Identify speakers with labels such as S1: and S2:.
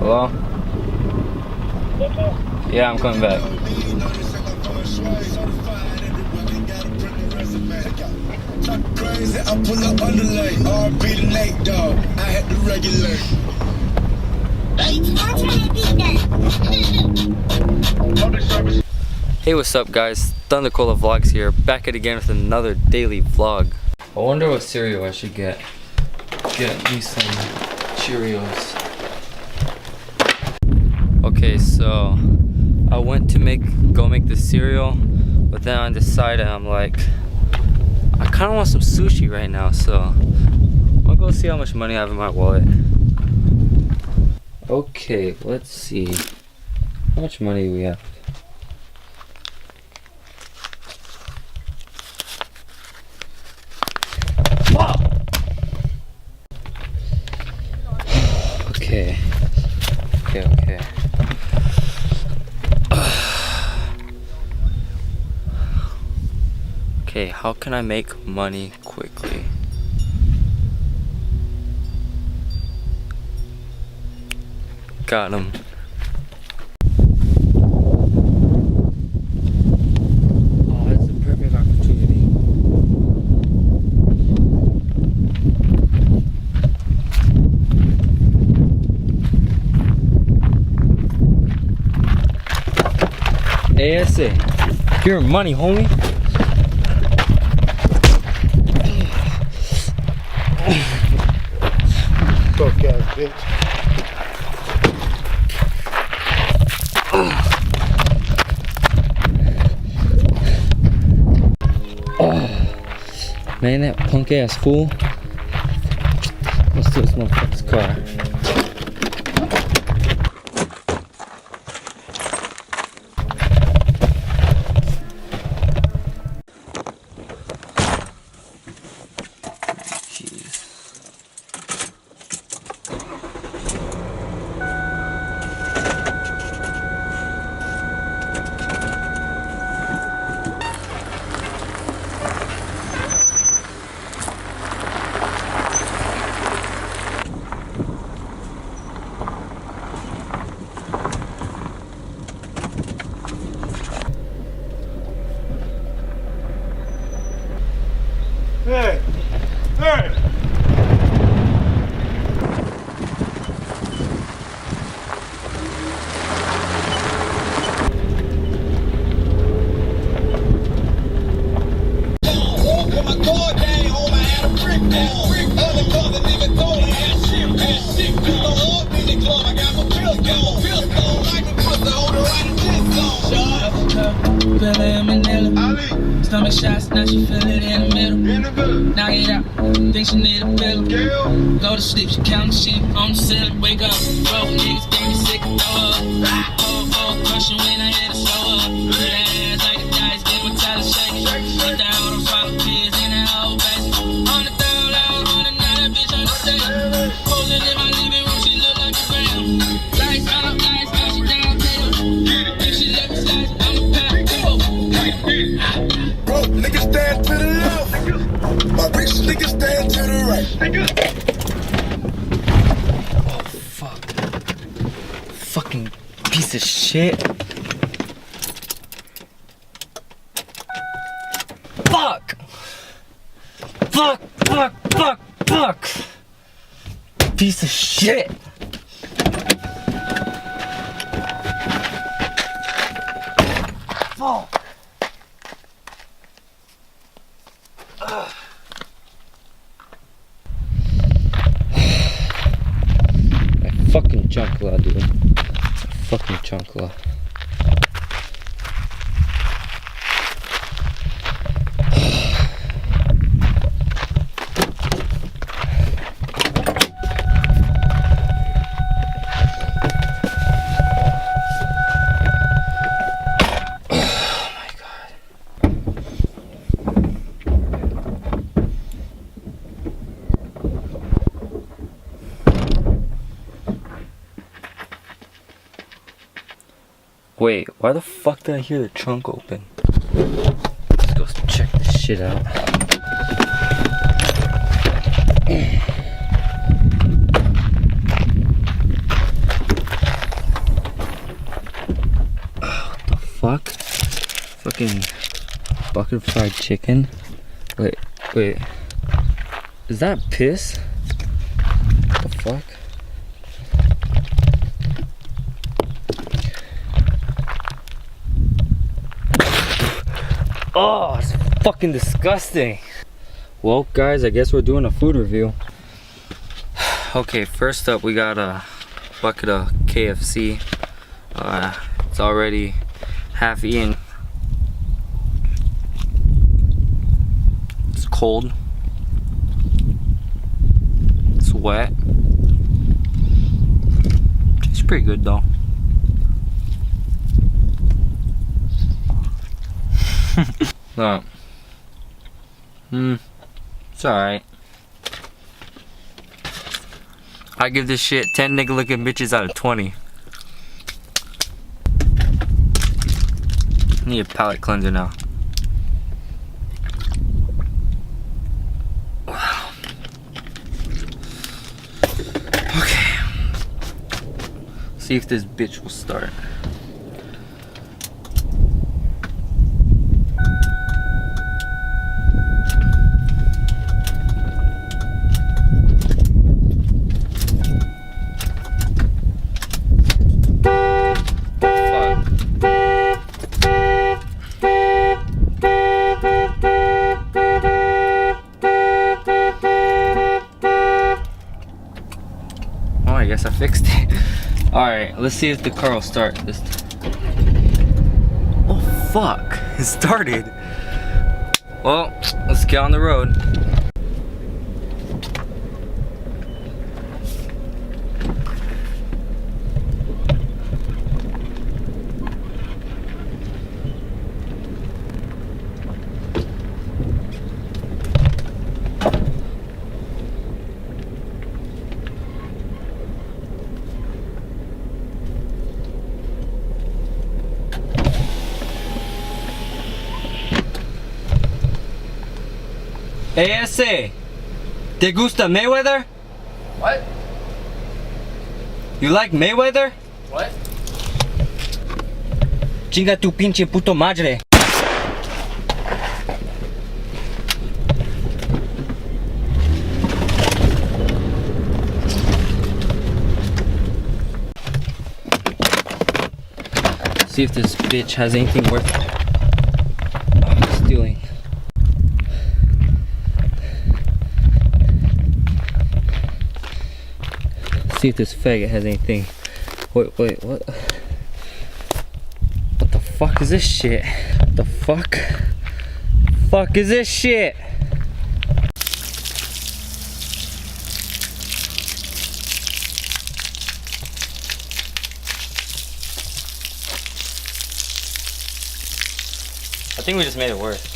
S1: Hello? Yeah, I'm coming back.
S2: Crazy, I pull up underlay. RP the Nate dog. I had to regulate.
S1: Hey, what's up guys? Thunder Cola Vlogs here, back at again with another daily vlog. I wonder what cereal I should get. Get me some Cheerios. Okay, so I went to go make the cereal, but then I decided I'm like, I kind of want some sushi right now, so I'll go see how much money I have in my wallet. Okay, let's see. How much money do we have? Okay. Okay, how can I make money quickly? Got him. Oh, that's a perfect opportunity. ASA, give her money, homie.
S3: Fuck ass bitch.
S1: Oh, man, that punk ass fool. Let's steal this motherfucker's car.
S3: Hey! Hey!
S4: Stomach shots, now she feel it in the middle. Knock it out, think she need a pillow. Go to sleep, she count the sheep on the ceiling. Wake up, broke niggas think me sick and throw up. Oh, crushing when I hit a slow up. Good ass like a dice game with Tyler shaking. Eat the out on swallow kids in that whole base. On the third loud, on another bitch on the stage. Posing in my living room, she look like a gram. Lights out, she down table. If she let me slice, I'm a pound.
S2: Broke niggas stand to the left. My rich niggas stand to the right.
S1: Oh, fuck. Fucking piece of shit. Fuck! Fuck! Piece of shit! Fuck! Fucking chancla, dude. Fucking chancla. Wait, why the fuck did I hear the trunk open? Let's go check this shit out. fucking bucket fried chicken. Wait. Is that piss? What the fuck? Oh, it's fucking disgusting. Well, guys, I guess we're doing a food review. Okay, first up, we got a bucket of KFC. It's already half eaten. It's cold. It's wet. It's pretty good though. Look. It's alright. I give this shit 10 nigga looking bitches out of 20. Need a palate cleanser now. Wow. Okay. See if this bitch will start. I guess I fixed it. Alright, let's see if the car will start this time. Oh fuck, it started. Well, let's get on the road. Hey, ese, ¿te gusta Mayweather?
S5: What?
S1: You like Mayweather?
S5: What?
S1: Chinga tu pinche puto madre. See if this bitch has anything worth stealing. See if this faggot has anything. Wait, what? What the fuck is this shit? What the fuck? Fuck is this shit? I think we just made it worse.